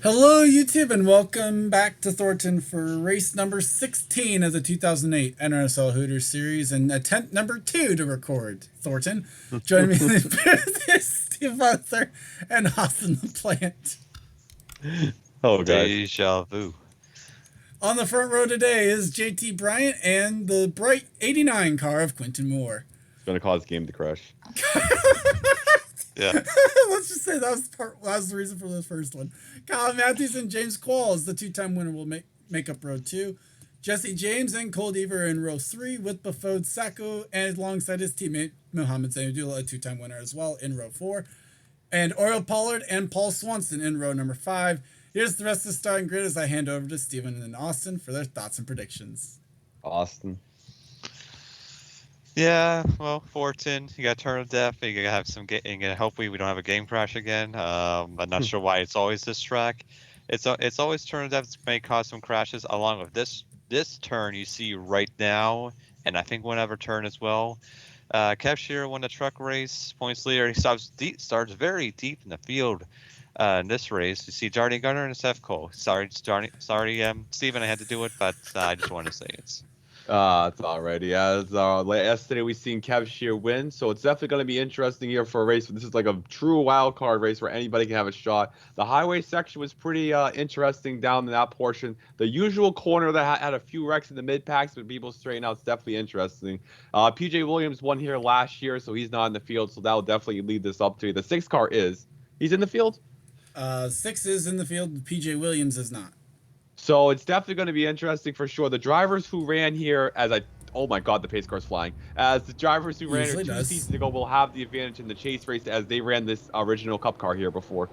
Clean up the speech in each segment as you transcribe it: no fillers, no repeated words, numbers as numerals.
Hello, YouTube, and welcome back to Thornton for race number 16 of the 2008 NRSL Hooters series and attempt number 2 to record Thornton. Joining me in the booth is Steve Arthur and Austin the Plant. Oh, guys. Deja vu. On the front row today is JT Bryant and the bright 89 car of Quentin Moore. It's going to cause the game to crash. Yeah. Let's just say that was the reason for the first one. Kyle Matthews and James Qualls, the two-time winner, will make up row 2. Jesse James and Cole Deaver in row 3 with Bafode Sacco and alongside his teammate Mohamed Zainadullah, a two-time winner as well, in row 4. And Oriel Pollard and Paul Swanson in row number 5. Here's the rest of the starting grid as I hand over to Steven and Austin for their thoughts and predictions. Austin. Yeah, well, Thornton, you got turn of death. You gotta have some hopefully we don't have a game crash again. I'm not sure why it's always this track. It's always turn of death may cause some crashes. Along with this turn you see right now, and I think one other turn as well. Kev Shearer won the truck race, points leader. He starts very deep in the field. In this race, you see Darty Gunner and Seth Cole. Sorry, Steven, I had to do it, but I just wanted to say it. It's alright. Yeah, yesterday we seen Kev Shear win, so it's definitely going to be interesting here for a race. This is like a true wild card race where anybody can have a shot. The highway section was pretty interesting down in that portion. The usual corner that had a few wrecks in the mid packs, but people straighten out. It's definitely interesting. PJ Williams won here last year, so he's not in the field, so that will definitely lead this up to. The 6 car he's in the field. 6 is in the field. PJ Williams is not. So it's definitely going to be interesting for sure. The drivers who ran here, oh my God, the pace car's flying. As the drivers who ran here 2 seasons ago will have the advantage in the chase race as they ran this original Cup car here before.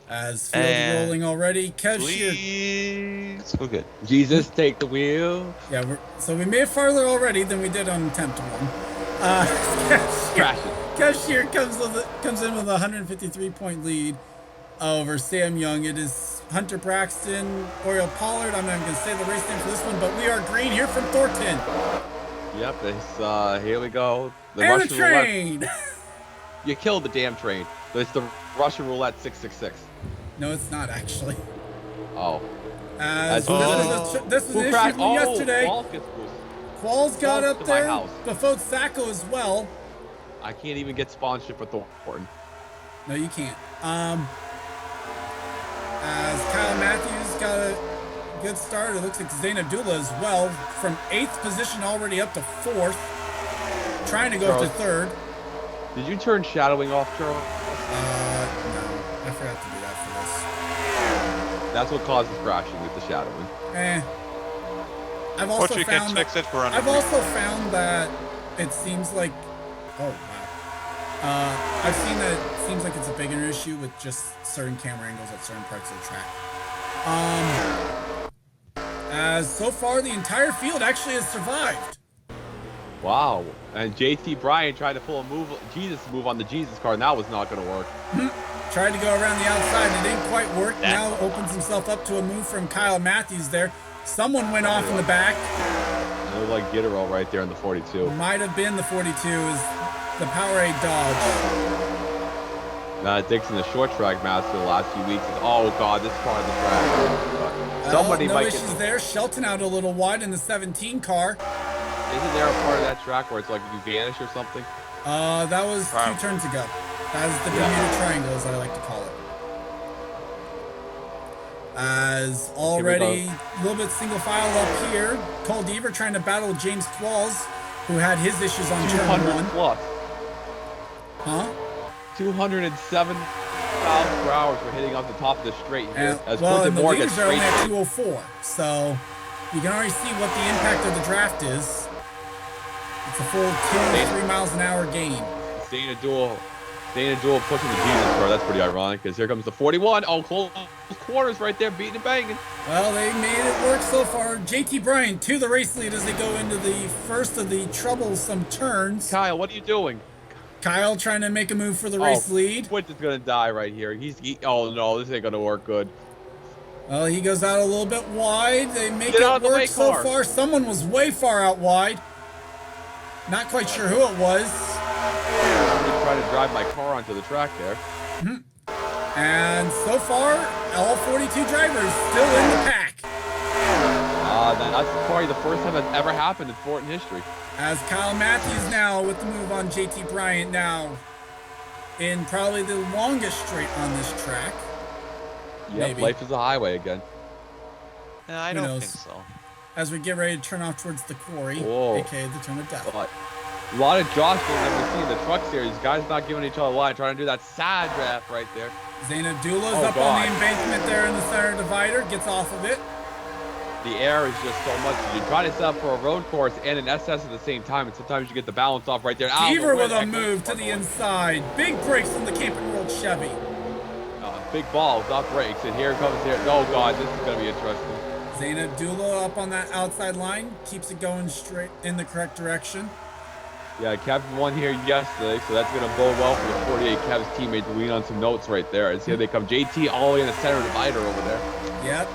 As field rolling already, Kev Shear. We're good. Jesus, take the wheel. Yeah, so we made it farther already than we did on attempt 1. Kev Shear comes in with a 153-point lead over Sam Young. It is Hunter Braxton, Oriel Pollard. I'm not even going to say the race name for this one, but we are green here from Thornton. Yep, it's, here we go. The Russian train! Roulette. You killed the damn train. It's the Russian Roulette 666. No, it's not, actually. Oh. This was an issue from yesterday. Qualls got up there. Bafode Sacco as well. I can't even get sponsorship with Thornton. No, you can't. As Kyle Matthews got a good start, it looks like Zainadullah as well, from 8th position already up to 4th, trying to go Charles, to 3rd. Did you turn shadowing off, Charles? No, I forgot to do that for this. That's what causes crashing with the shadowing. I've also found that it seems like, oh wow. I've seen that it seems like it's a bigger issue with just certain camera angles at certain parts of the track. As so far, the entire field actually has survived. Wow. And JT Bryant tried to pull a move on the Jesus car, and that was not going to work. Tried to go around the outside, and it didn't quite work. Now opens himself up to a move from Kyle Matthews there. Someone went off in the back. It looked like Gitterall right there in the 42. Might have been the 42 is the Powerade Dodge. Dixon, the short track master the last few weeks. Oh God, this part of the track. Somebody no might issues get there. Shelton out a little wide in the 17 car. Isn't there a part of that track where it's like you vanish or something? That was 2 turns ago. That is the Bermuda Triangle, as I like to call it. As already a little bit single file up here, Cole Deaver trying to battle James Qualls, who had his issues on turn 1. Plus. Huh? 207 miles per hour we're hitting off the top of the straight here. And the leaders are only at 204, so you can already see what the impact of the draft is. It's a full 2 to 3 miles an hour gain. Zainadullah pushing the Jesus car. That's pretty ironic because here comes the 41. Oh, close quarters right there, beating and banging. Well, they made it work so far. JT Bryant to the race lead as they go into the first of the troublesome turns. Kyle, what are you doing? Kyle trying to make a move for the race lead. Quinton's gonna die right here. Oh no, this ain't gonna work good. Well, he goes out a little bit wide. They make it work so far. Someone was way far out wide. Not quite sure who it was. I'm gonna try to drive my car onto the track there. And so far, all 42 drivers still in the pack. That's probably the first time that's ever happened in Thornton history. As Kyle Matthews now with the move on JT Bryant now in probably the longest straight on this track. Yep, Maybe. life is a highway again. I don't think so. As we get ready to turn off towards the quarry, Whoa. aka the turn of death. But a lot of jostling that we see in the truck series. Guys not giving each other a line, trying to do that side draft right there. Zayn Abdullah's up on the embankment there in the center divider, gets off of it. The air is just so much. You try to set up for a road course and an SS at the same time, and sometimes you get the balance off right there. Deaver with a move to the inside. Big brakes from the Camping World Chevy. Big balls, up brakes, and here comes here. Oh God, this is gonna be interesting. Zayn Abdullah up on that outside line, keeps it going straight in the correct direction. Yeah, Kev won here yesterday, so that's gonna bode well for the 48 Kev's teammates. Lean on some notes right there. And here they come. JT all the way in the center divider over there. Yep.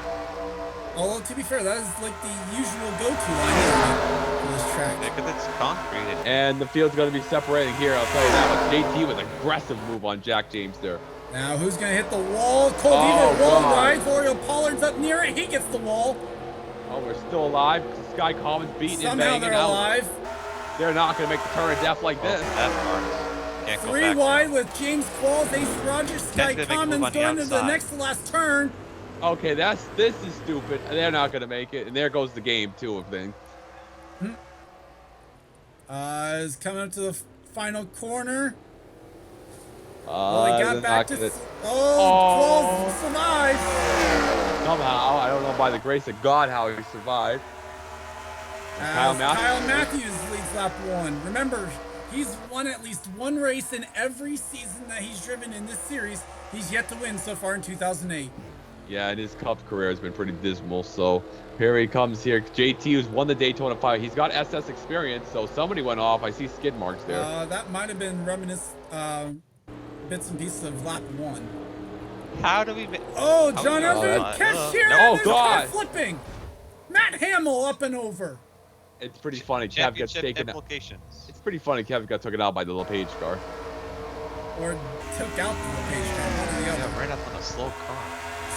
Although, to be fair, that is like the usual go-to line, isn't it, for this track? Yeah, because it's concrete. And the field's going to be separating here, I'll tell you that much. JT with an aggressive move on Jack James there. Now, who's going to hit the wall? Cole Deaver wall rides. Oriole Pollard's up near it. He gets the wall. Oh, we're still alive. Sky Commons beating and banging. Somehow they're alive. They're not going to make the turn of death like this. Can't go 3 back wide now. with James Qualls, Ace Rogers, Sky Commons going to the next to last turn. Okay, this is stupid. They're not going to make it. And there goes the game, too, of things. Is coming up to the final corner. He got back to... Qualls survived. Somehow, I don't know by the grace of God how he survived. Kyle Matthews leads lap 1. Remember, he's won at least one race in every season that he's driven in this series. He's yet to win so far in 2008. Yeah, and his Cup career has been pretty dismal. So here he comes here. JT, who's won the Daytona 5. He's got SS experience, so somebody went off. I see skid marks there. That might have been bits and pieces of lap 1. How do we make... Oh, John Irvin, cashier! Oh, God! Flipping! Matt Hamill up and over. It's pretty funny. Kev gets taken out. It's pretty funny. Kev got taken out by the LePage car. Or took out the LePage car, one or the other. Yeah, right up on a slow car.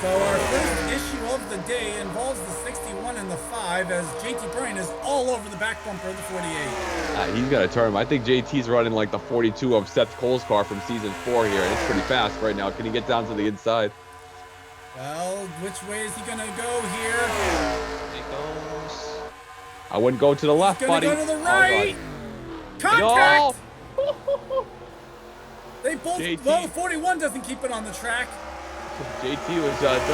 So our first issue of the day involves the 61 and the 5 as JT Bryant is all over the back bumper of the 48. He's got to turn him. I think JT's running like the 42 of Seth Cole's car from season 4 here, and it's pretty fast right now. Can he get down to the inside? Well, which way is he going to go here? He goes... I wouldn't go to the left, buddy. Go to the right. Contact. No. They both. JT. Well, the 41 doesn't keep it on the track. JT was trying to go.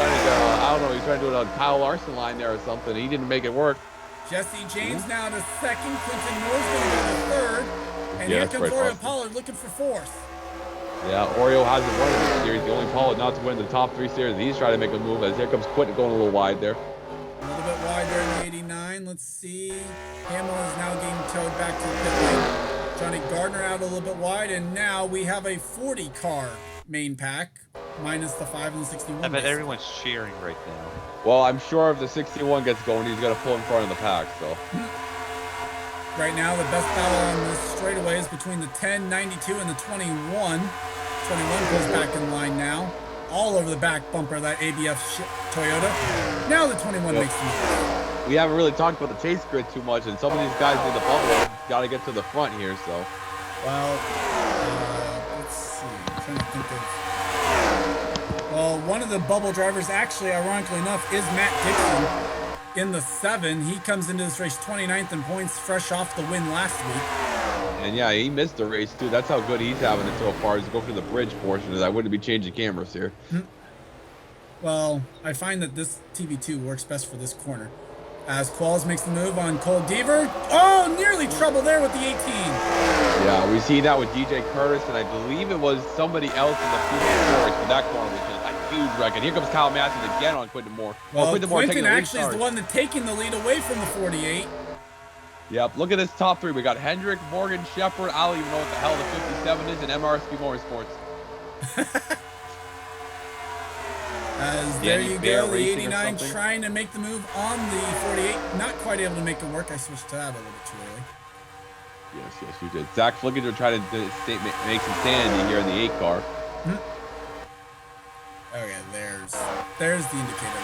I don't know. He was trying to do it on Kyle Larson line there or something. He didn't make it work. Jesse James now to second. Quentin Moore's going to go to third. And here comes Oriole Pollard looking for fourth. Yeah, Oriole hasn't won in this series. The only Pollard not to win the top 3 series. He's trying to make a move as here comes Quentin going a little wide there. A little bit wide there in the 89. Let's see. Hamill is now getting towed back to the pit lane. Johnny Gardner out a little bit wide, and now we have a 40 car main pack, minus the 5 and the 61. I bet everyone's cheering right now. Well, I'm sure if the 61 gets going, he's going to pull in front of the pack, so. Right now, the best battle on this straightaway is between the 10, 92, and the 21. 21 goes back in line now. All over the back bumper of that ABF Toyota. Now the 21 makes the move. We haven't really talked about the chase grid too much, and some of these guys in the bubble got to get to the front here, so. Well, let's see. I'm trying to think of... Well, one of the bubble drivers, actually, ironically enough, is Matt Dixon in the 7. He comes into this race 29th in points, fresh off the win last week. And yeah, he missed the race too. That's how good he's having it so far. Is to go through the bridge portion. I wouldn't be changing cameras here. Well, I find that this TV2 works best for this corner. As Qualls makes the move on Cole Deaver. Oh, nearly trouble there with the 18. Yeah, we see that with DJ Curtis, and I believe it was somebody else in the future race for that corner, which is a huge wreck. And here comes Kyle Matthews again on Quentin Moore. Well, Quentin actually is the one that's taking the lead away from the 48. Yep, look at this top 3. We got Hendrick, Morgan, Shepard. I don't even know what the hell the 57 is, and MRSP Motorsports. As there you go, the 89 trying to make the move on the 48. Not quite able to make it work. I switched to that a little bit too early. Yes, you did. Zach Flickinger tried to make some sanity here in the 8 car. Okay, there's the indicator.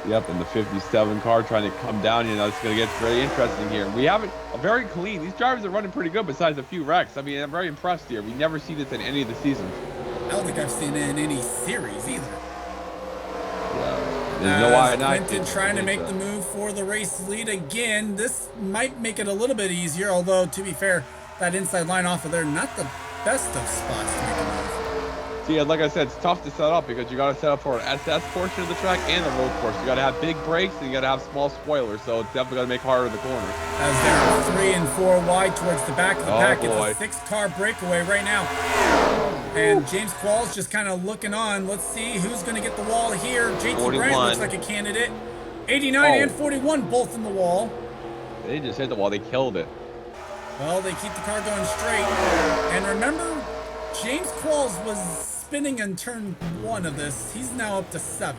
Yep, and the 57 car trying to come down. It's going to get very interesting here. We have it very clean. These drivers are running pretty good besides a few wrecks. I mean, I'm very impressed here. We never see this in any of the seasons. I don't think I've seen it in any series either. Yeah, there's no why not. Clinton trying to make the move for the race lead again. This might make it a little bit easier, although, to be fair, that inside line off of there, not the best of spots to make a move. See, like I said, it's tough to set up because you got to set up for an SS portion of the track and the road course. You got to have big brakes and you got to have small spoilers, so it's definitely going to make harder the corner. As they're 3 and 4 wide towards the back of the pack, it's a 6-car breakaway right now. And James Qualls just kind of looking on. Let's see who's going to get the wall here. JT Bryant looks like a candidate. 89 and 41 both in the wall. They just hit the wall. They killed it. Well, they keep the car going straight. And remember, James Qualls was spinning in turn 1 of this. He's now up to 7th.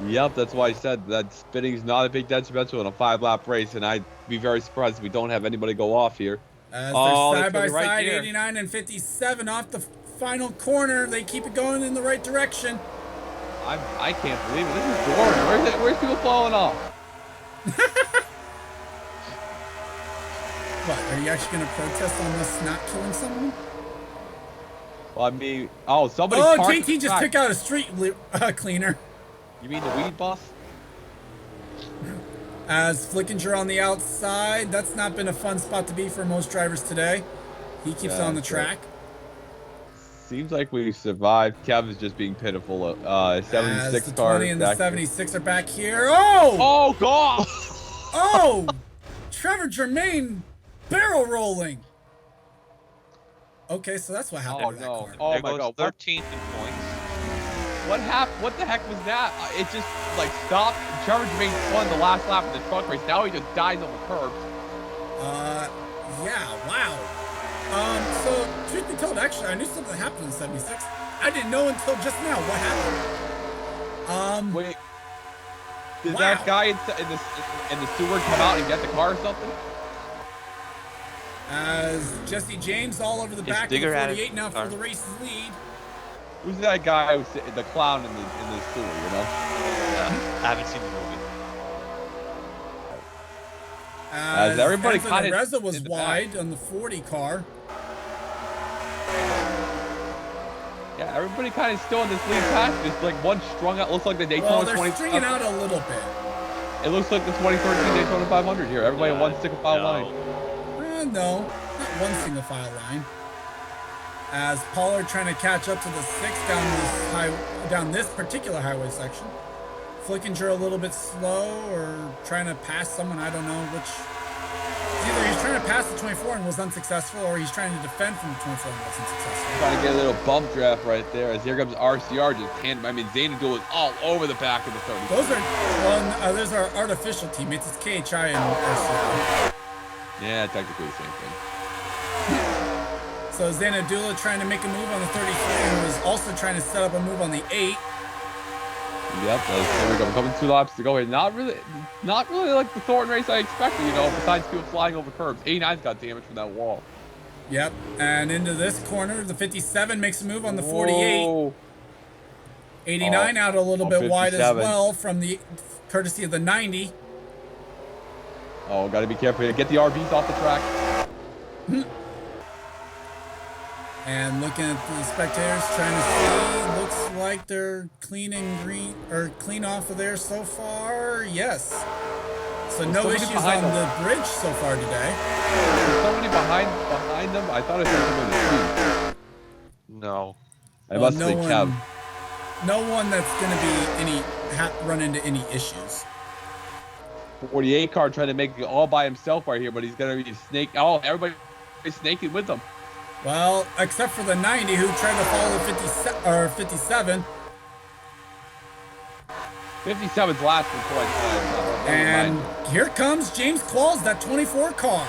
Yep, that's why I said that spinning is not a big detrimental in a 5-lap race, and I'd be very surprised if we don't have anybody go off here. As they're side by side, 89 and 57 off the final corner. They keep it going in the right direction. I can't believe it. This is boring. Where's people falling off? What, are you actually going to protest on this not killing someone? Well, I mean, somebody. Oh, JT just took out a street cleaner. You mean the weed boss? As Flickinger on the outside, that's not been a fun spot to be for most drivers today. He keeps on the track. Seems like we survived. Kev is just being pitiful. 76 the car. 20 and the 76 are back here. Oh! Oh, God! Oh! Trevor Germain barrel rolling. Okay, so that's what happened to that car. Oh, my God. 13th in points. What happened? What the heck was that? It just, stopped. Trevor Germain won the last lap of the truck race. Now he just dies on the curbs. Yeah, wow. So, truth be told, actually, I knew something happened in 76. I didn't know until just now what happened. Wait. Did that guy in the sewer come out and get the car or something? As Jesse James all over the back of the 48 now for the race's lead. Who's that guy who's the clown in the sewer, you know? I haven't seen the movie. As everybody kind of Reza was wide on the 40 car. Yeah, everybody kind of still in this lead pass. Just one strung out. Looks like the Daytona 20. They're stringing out a little bit. It looks like the 2013 Daytona 500 here. Everybody in one single file line. No, not one single file line. As Pollard trying to catch up to the 6 down this particular highway section. Flickinger a little bit slow or trying to pass someone, I don't know which. Either he's trying to pass the 24 and was unsuccessful, or he's trying to defend from the 24 and wasn't successful. Trying to get a little bump draft right there as here comes RCR just Zainadul is all over the back of the 30. Those are our artificial teammates. It's KHI and RCR. Yeah, technically the same thing. So Zanadula trying to make a move on the 33 and was also trying to set up a move on the 8. Yep, there we go. We're coming 2 laps to go here. Not really like the Thornton race I expected, besides people flying over curbs. 89's got damage from that wall. Yep, and into this corner, the 57 makes a move on the 48. Whoa. 89 out a little bit wide as well from the courtesy of the 90. Oh, got to be careful here. Get the RBs off the track. And looking at the spectators, trying to see, looks like they're clean off of there so far. Yes. So no issues on the bridge so far today. There's somebody behind them. I thought I saw someone in the street. No. I must think Kev. No one that's going to be run into any issues. 48 car trying to make it all by himself right here, but he's going to be everybody's snaking with him. Well, except for the 90 who tried to follow 57. 57's last in points. And here comes James Qualls, that 24 car.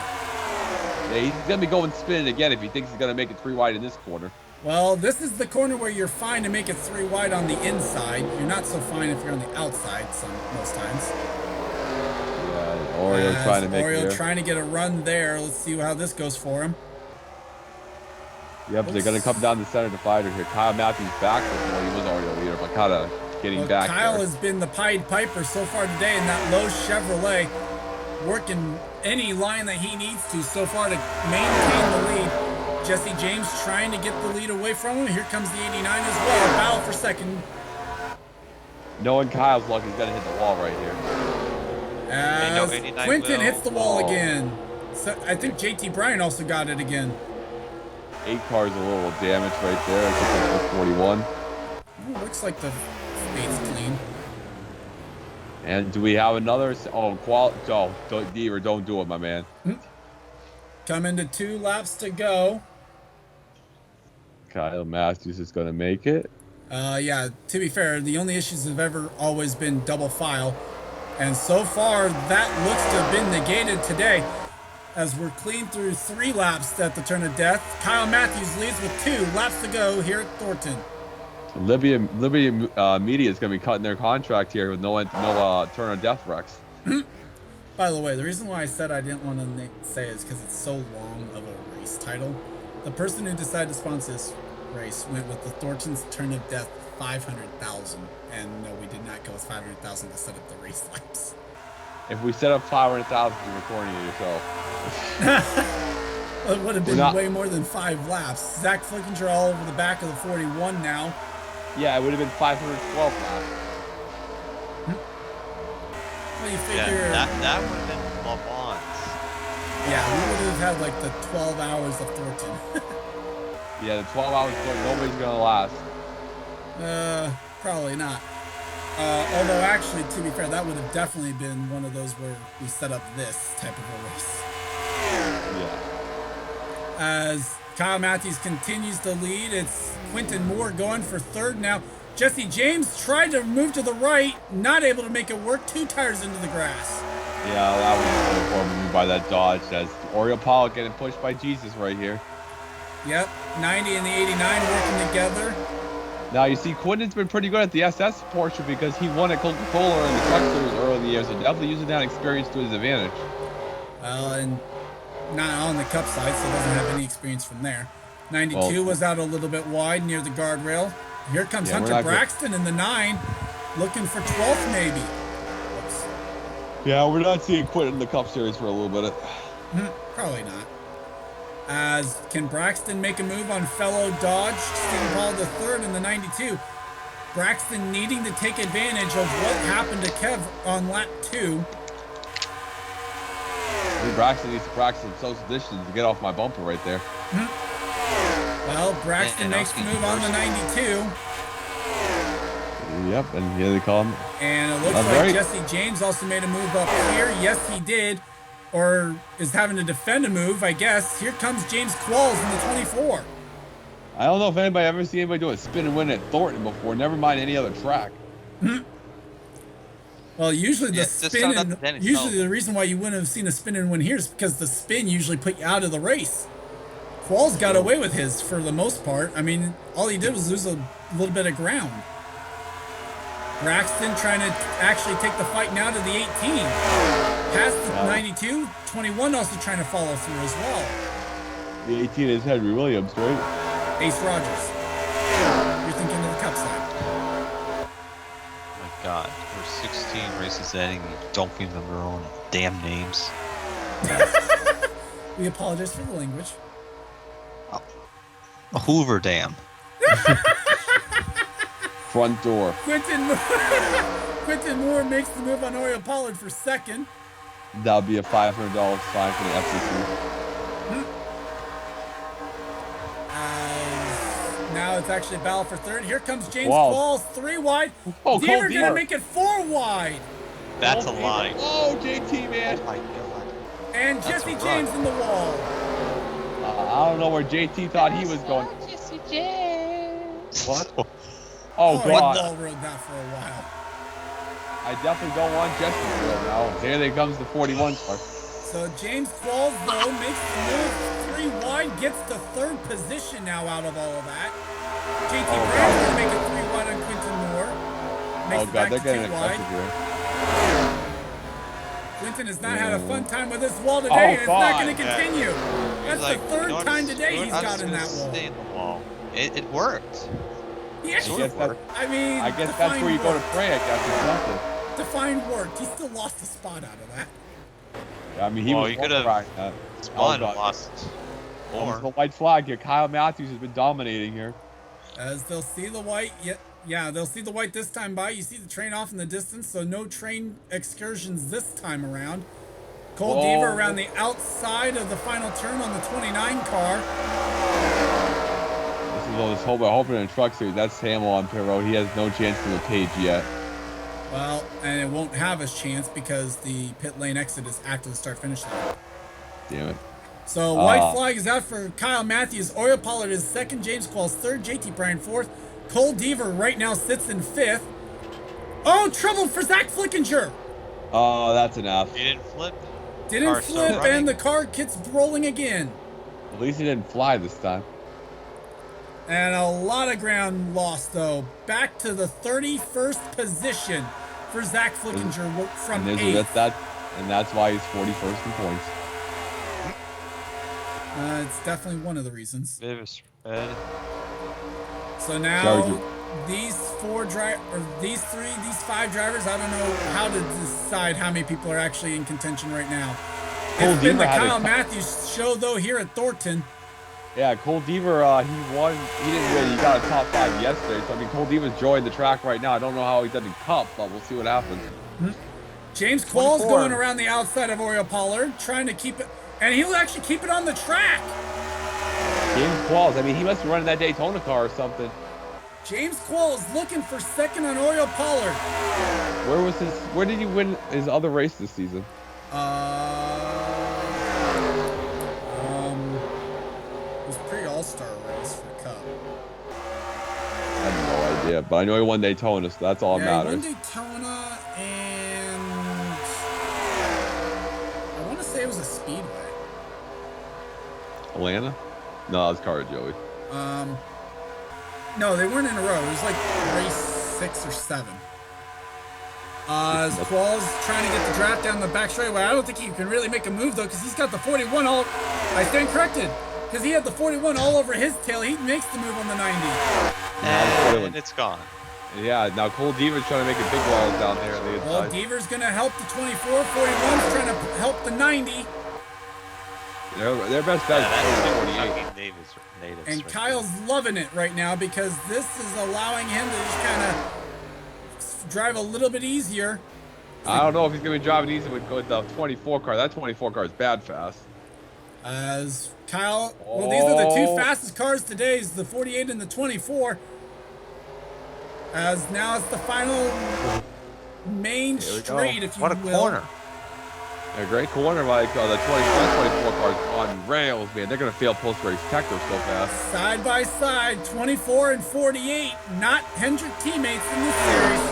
Yeah, he's going to be going spinning again if he thinks he's going to make it 3 wide in this corner. Well, this is the corner where you're fine to make it 3 wide on the inside. You're not so fine if you're on the outside most times. Yeah, Oreo trying to make Oreo trying to get a run there. Let's see how this goes for him. Yep, they're going to come down the center divider here. Kyle Matthews back. Well, he was already a leader, but kind of getting back Kyle there. has been the Pied Piper so far today in that low Chevrolet, working any line that he needs to so far to maintain the lead. Jesse James trying to get the lead away from him. Here comes the 89 as well. Battle for second. Knowing Kyle's luck, he's going to hit the wall right here. As Quentin hits the wall Oh. again. So I think JT Bryan also got it again. 8 cars a little damage right there. I think that's 41. Ooh, looks like the spade's clean. And do we have another? Oh, Deaver, don't do it, my man. Coming to 2 laps to go. Kyle Matthews is going to make it. Yeah, to be fair, the only issues have ever always been double file. And so far, that looks to have been negated today. As we're clean through 3 laps at the turn of death. Kyle Matthews leads with 2 laps to go here at Thornton. Libya Media is going to be cutting their contract here with no turn of death wrecks. By the way, the reason why I said I didn't want to say it is because it's so long of a race title. The person who decided to sponsor this race went with the Thornton's turn of death 500,000. And no, we did not go with 500,000 to set up the race laps. If we set up 500,000, you're recording it yourself. It would have been way more than 5 laps. Zach Flickinger all over the back of the 41 now. Yeah, it would have been 512 laps. Well, you figure... Yeah, that would have been Le Mans. Yeah, we would have had like the 12 hours of Thornton. Yeah, the 12 hours, nobody's going to last. Probably not. Although actually, to be fair, that would have definitely been one of those where we set up this type of a race. Yeah. As Kyle Matthews continues to lead, it's Quentin Moore going for 3rd now. Jesse James tried to move to the right, not able to make it work. 2 tires into the grass. Yeah, that was a poor move by that Dodge. As Oriole Pollock getting pushed by Jesus right here. Yep, 90 and the 89 working together. Now, you see, Quentin's been pretty good at the SS portion because he won at Coca-Cola in the Truck Series early in the year, so definitely using that experience to his advantage. Well, and not on the Cup side, so doesn't have any experience from there. 92 was out a little bit wide near the guardrail. Here comes Hunter Braxton in the 9, looking for 12th maybe. Whoops. Yeah, we're not seeing Quentin in the Cup Series for a little bit. Probably not. As can Braxton make a move on fellow Dodge, Stephen Paul the 3rd in the 92. Braxton needing to take advantage of what happened to Kev on lap 2. Braxton needs to practice some social distance to get off my bumper right there. Well, Braxton makes the move on the 92. Yep, and here they come. And it looks like Jesse James also made a move up here. Yes, he did. Or is having to defend a move, I guess. Here comes James Qualls in the 24. I don't know if anybody ever seen anybody do a spin and win at Thornton before, never mind any other track. Well, usually the the reason why you wouldn't have seen a spin and win here is because the spin usually put you out of the race. Qualls got away with his for the most part. I mean, all he did was lose a little bit of ground. Braxton trying to actually take the fight now to the 18. Past the 92, 21 also trying to follow through as well. The 18 is Henry Williams, right? Ace Rogers. You're thinking of the Cup side. Oh my God, we're 16 races ending. You don't remember your own damn names. We apologize for the language. A Hoover Dam. Front door. Quentin Moore makes the move on Oriole Pollard for 2nd. That'll be a $500 fine for the FCC. Now it's actually a battle for 3rd. Here comes James Qualls, 3 wide. Deaver gonna make it 4 wide. That's a lie. Oh, JT, man. Oh my God. And Jesse James in the wall. I don't know where JT thought he was going. Jesse James. What? Oh, God. He wall rode that for a while. I definitely don't want Jesse to go now. Here they comes the 41 car. So James Qualls, though, makes the move 3 wide, gets to 3rd position now out of all of that. JT Brown's going to make it 3 wide on Quentin Moore. Makes it back to 2 wide. Clinton has not had a fun time with this wall today, and it's not going to continue. That's like, the third time today he's I'm got just in gonna that wall. stay in the wall. It worked. Yeah, Sort of worked. I mean, I guess that's where you go to pray. I guess or something. Defined worked. He still lost the spot out of that. I mean, he Well, was you could have right. spun God. lost. Almost Or a white flag here. Kyle Matthews has been dominating here. As they'll see the white, yeah, they'll see the white this time by. You see the train off in the distance, so no train excursions this time around. Cole Deaver around the outside of the final turn on the 29 car. This is all this hoping in truck series. That's Hamill on pit road. He has no chance to the page yet. Well, and it won't have his chance because the pit lane exit is after the start-finish line. Damn it. So white flag is out for Kyle Matthews. Oriel Pollard is second. James Qualls third. JT Bryan fourth. Cole Deaver right now sits in fifth. Oh, trouble for Zach Flickinger. Oh, that's enough. he didn't flip. Didn't Car still flip, running. and the car gets rolling again. At least he didn't fly this time. And a lot of ground lost, though. Back to the 31st position for Zach Flickinger from And 8th. that's why he's 41st in points. It's definitely one of the reasons. Bit of a spread. So now these five drivers, I don't know how to decide how many people are actually in contention right now. It's been the Kyle Matthews show, though, here at Thornton. Yeah, Cole Deaver, he won. He didn't win. He got a top 5 yesterday. So, I mean, Cole Deaver's joined the track right now. I don't know how he's done in Cup, but we'll see what happens. James Qualls going around the outside of Oriel Pollard, trying to keep it, and he'll actually keep it on the track. James Qualls, I mean, he must be running that Daytona car or something. James Qualls looking for second on Oriel Pollard. Where did he win his other race this season? It was pre-All-Star race for Cup. I have no idea, but I know he won Daytona, so that's all that matters. He won Daytona, and I want to say it was a Speedway. Atlanta? No, that was Cara Joey. No, they weren't in a row. It was like race 6 or 7. As Qualls trying to get the draft down the back straightaway. I don't think he can really make a move, though, because he's got the 41 all... I stand corrected. Because he had the 41 all over his tail. He makes the move on the 90. And it's gone. Yeah, now Cole Deaver's trying to make a big wall down there. Well, Deaver's going to help the 24. 41's trying to help the 90. Their best bet is 48. And Kyle's loving it right now because this is allowing him to just kind of drive a little bit easier. I don't know if he's going to be driving easy with the 24 car. That 24 car is bad fast. As Kyle, well, these are the two fastest cars today, is the 48 and the 24. As now it's the final main straight, if you will. What a corner. A great corner, like the 24 cars on rails, man. They're going to fail post-race tech, they're so fast. Side by side, 24 and 48, not Hendrick teammates in this series.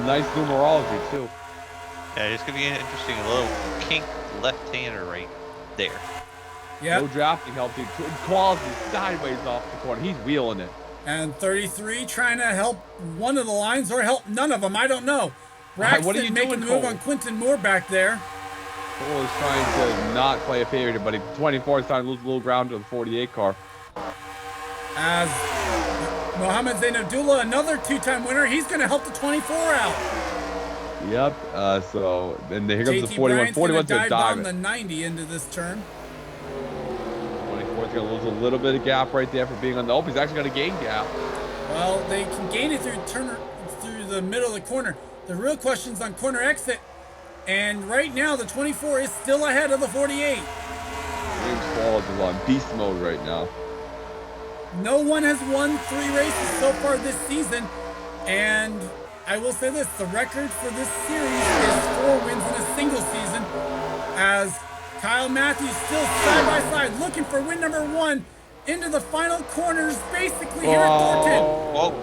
Nice numerology, too. Yeah, it's going to be interesting. A little kink left-hander right there. Yep. No drafting help. Qualls is sideways off the corner. He's wheeling it. And 33 trying to help one of the lines or help none of them. I don't know. Braxton making the move on Quinton Moore back there. Cole is trying to not play a favorite, but 24 is trying to lose a little ground to the 48 car. As Mohammed Zain Abdullah, another two-time winner, he's going to help the 24 out. Yep. So then here comes the 41. 41's going to dive the 90 into this turn. 24 is going to lose a little bit of gap right there for being on the open. He's actually going to gain gap. Well, they can gain it through the middle of the corner. The real question's on corner exit. And right now, the 24 is still ahead of the 48. James Qualls is on beast mode right now. No one has won 3 races so far this season. And I will say this, the record for this series is 4 wins in a single season. As Kyle Matthews still side by side looking for win number 1 into the final corners, basically here at Thornton.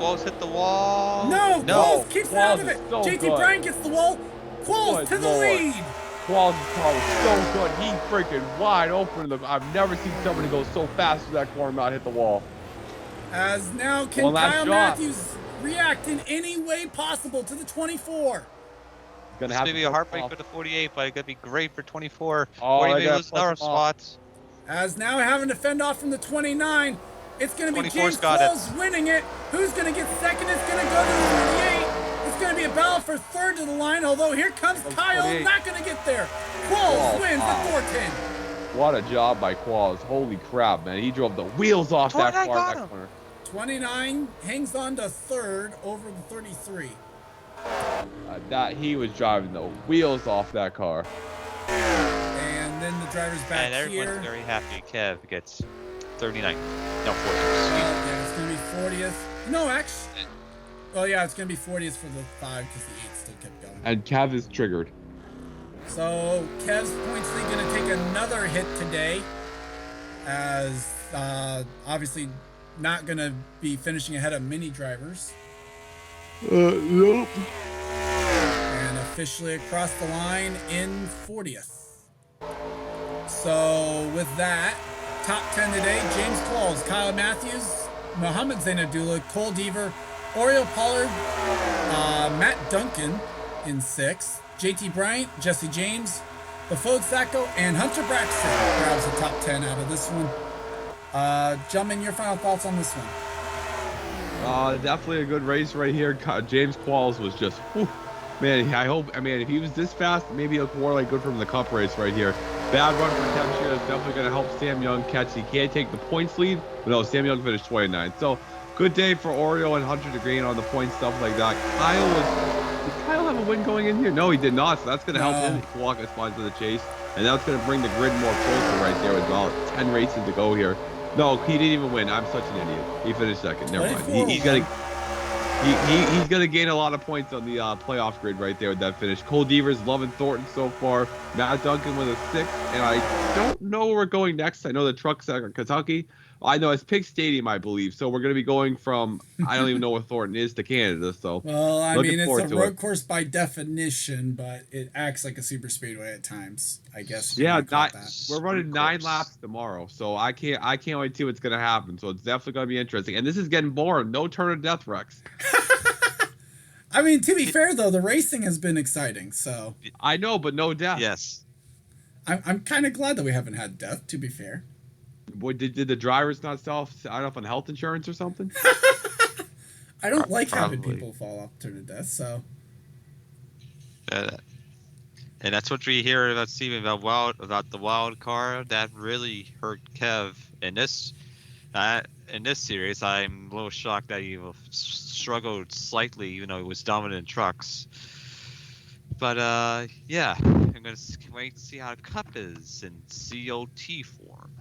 Qualls hit the wall. No, Qualls keeps it out of it. So JT Bryan gets the wall. Qualls to the lead. Qualls' car was so good. He freaking wide open. I've never seen somebody go so fast to that corner and not hit the wall. As now can Kyle Matthews react in any way possible to the 24. This may be a heartbreak for the 48, but it's going to be great for 24. Oh, 40 may lose another spots. As now having to fend off from the 29. It's going to be 24's James got Qualls it. winning it. Who's going to get second? It's going to go to the 38. It's going to be a battle for third to the line, although here comes Kyle, 28. not going to get there. Qualls wins the Thornton. What a job by Qualls. Holy crap, man. He drove the wheels off that 29 car got that him. corner. 29 hangs on to third over the 33. That he was driving the wheels off that car. And then the driver's back And everyone's here. very happy. Kev gets 39. No, 40. Yeah, it's going to be 40th. No, actually. Oh, yeah, it's going to be 40th for the 5 because the 8 still kept going. And Kev is triggered. So Kev's points lead going to take another hit today, as obviously not going to be finishing ahead of mini drivers. Nope. And officially across the line in 40th. So with that, top 10 today: James Qualls, Kyle Matthews, Mohammed Zainabdullah, Cole Deaver, Oriel Pollard, Matt Duncan in 6th, JT Bryant, Jesse James, Bafode Sacco, and Hunter Braxton grabs the top 10 out of this one. Gentlemen, your final thoughts on this one? Definitely a good race right here. James Qualls was just, whew, man. I mean, if he was this fast, maybe it'll more like good from the Cup race right here. Bad run for Kev Shear is definitely going to help Sam Young catch. He can't take the points lead, but no, Sam Young finished 29. So good day for Oreo and Hunter to gain on the points, stuff like that. Did Kyle have a win going in here? No, he did not. So that's going to help him walk his spot to the chase, and that's going to bring the grid more closer right there with about 10 races to go here. No, he didn't even win. I'm such an idiot. He finished second. Never mind. He's gonna gain a lot of points on the playoff grid right there with that finish. Cole Deaver's loving Thornton so far. Matt Duncan with a 6th, and I don't know where we're going next. I know the truck's at Kentucky. I know it's Pig Stadium, I believe. So we're gonna be going from I don't even know where Thornton is to Canada. So well, I mean, it's a road it. course by definition, but it acts like a super speedway at times, I guess. Yeah, we're running 9 laps tomorrow, so I can't wait to see what's gonna happen. So it's definitely gonna be interesting. And this is getting boring. No turn of death, Rex. I mean, to be fair though, the racing has been exciting. So I know, but no death. Yes. I'm kind of glad that we haven't had death. To be fair. Boy, did the drivers not sign up on health insurance or something? I don't like having Probably. people fall off to death. So. And that's what we hear about Steven about the wild card that really hurt Kev in this series. I'm a little shocked that he struggled slightly, even though he was dominant in trucks. But yeah, I'm gonna wait to see how the Cup is in COT form.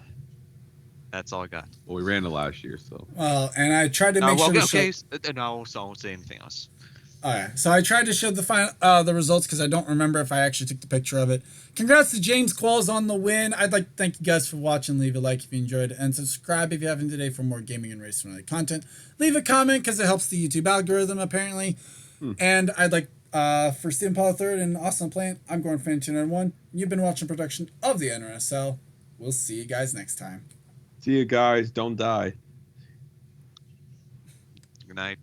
That's all I got. Well, we ran it last year, so. Well, and I tried to make sure. No, so I won't say anything else. Okay, so I tried to show the results because I don't remember if I actually took the picture of it. Congrats to James Qualls on the win. I'd like to thank you guys for watching. Leave a like if you enjoyed it, and subscribe if you haven't today for more gaming and racing related content. Leave a comment because it helps the YouTube algorithm apparently. And I'd like for Stephen Paul III and Austin Plant, I'm Gordon Fan 291. You've been watching production of the NRSL. We'll see you guys next time. See you guys. Don't die. Good night.